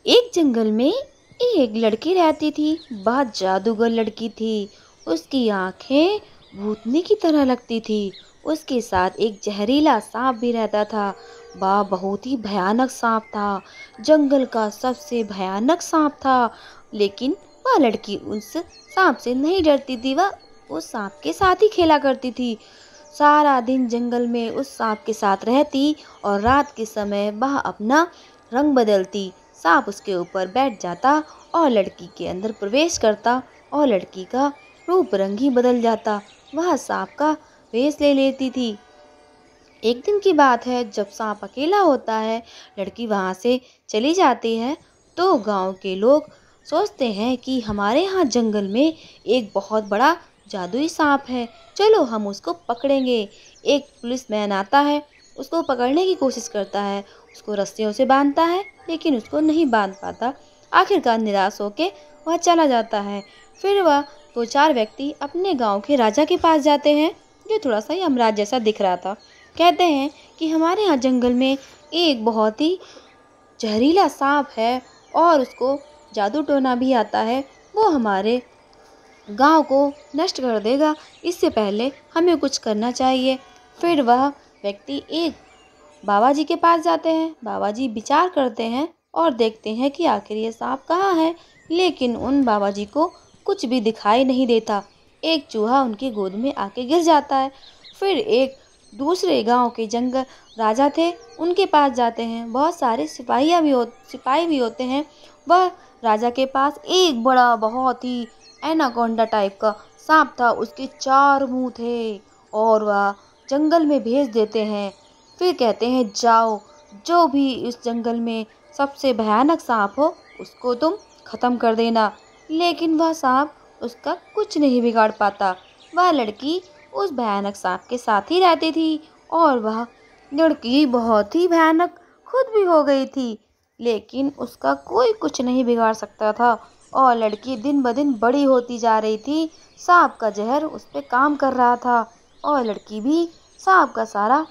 एक जंगल में एक लड़की रहती थी। बहुत जादूगर लड़की थी। उसकी आंखें भूतनी की तरह लगती थी। उसके साथ एक जहरीला सांप भी रहता था। वह बहुत ही भयानक सांप था। जंगल का सबसे भयानक सांप था। लेकिन वह लड़की उस सांप से नहीं डरती थी। वह उस सांप के साथ ही खेला करती थी। सारा दिन जंगल में उस सांप के साथ रहती और रात के समय वह अपना रंग बदलती। सांप उसके ऊपर बैठ जाता और लड़की के अंदर प्रवेश करता और लड़की का रूप रंग ही बदल जाता। वह सांप का वेश ले लेती थी। एक दिन की बात है, जब सांप अकेला होता है, लड़की वहां से चली जाती है, तो गांव के लोग सोचते हैं कि हमारे यहाँ जंगल में एक बहुत बड़ा जादुई सांप है, चलो हम उसको पकड़ेंगे। एक पुलिसमैन आता है, उसको पकड़ने की कोशिश करता है, उसको रस्सियों से बांधता है, लेकिन उसको नहीं बांध पाता। आखिरकार निराश होकर वह चला जाता है। फिर वह दो चार व्यक्ति अपने गांव के राजा के पास जाते हैं, जो थोड़ा सा यमराज जैसा दिख रहा था। कहते हैं कि हमारे यहाँ जंगल में एक बहुत ही जहरीला सांप है और उसको जादू टोना भी आता है। वो हमारे गांव को नष्ट कर देगा। इससे पहले हमें कुछ करना चाहिए। फिर वह व्यक्ति एक बाबा जी के पास जाते हैं। बाबा जी विचार करते हैं और देखते हैं कि आखिर ये सांप कहाँ है, लेकिन उन बाबा जी को कुछ भी दिखाई नहीं देता। एक चूहा उनकी गोद में आके गिर जाता है। फिर एक दूसरे गांव के जंगल राजा थे, उनके पास जाते हैं। बहुत सारे सिपाही भी होते हैं। वह राजा के पास एक बड़ा बहुत ही एनाकोंडा टाइप का सांप था। उसके चार मुंह थे और वह जंगल में भेज देते हैं। फिर कहते हैं, जाओ, जो भी इस जंगल में सबसे भयानक सांप हो उसको तुम खत्म कर देना। लेकिन वह सांप उसका कुछ नहीं बिगाड़ पाता। वह लड़की उस भयानक सांप के साथ ही रहती थी और वह लड़की बहुत ही भयानक खुद भी हो गई थी, लेकिन उसका कोई कुछ नहीं बिगाड़ सकता था। और लड़की दिन ब दिन बड़ी होती जा रही थी। सांप का जहर उस पर काम कर रहा था और लड़की भी सांप का सारा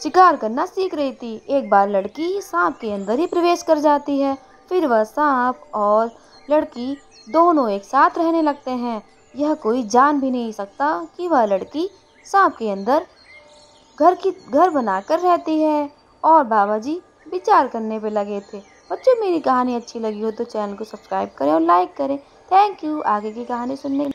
शिकार करना सीख रही थी। एक बार लड़की सांप के अंदर ही प्रवेश कर जाती है। फिर वह सांप और लड़की दोनों एक साथ रहने लगते हैं। यह कोई जान भी नहीं सकता कि वह लड़की सांप के अंदर घर बनाकर रहती है। और बाबा जी विचार करने पे लगे थे। बच्चों, मेरी कहानी अच्छी लगी हो तो चैनल को सब्सक्राइब करें और लाइक करें। Thank you. आगे की कहानी सुनने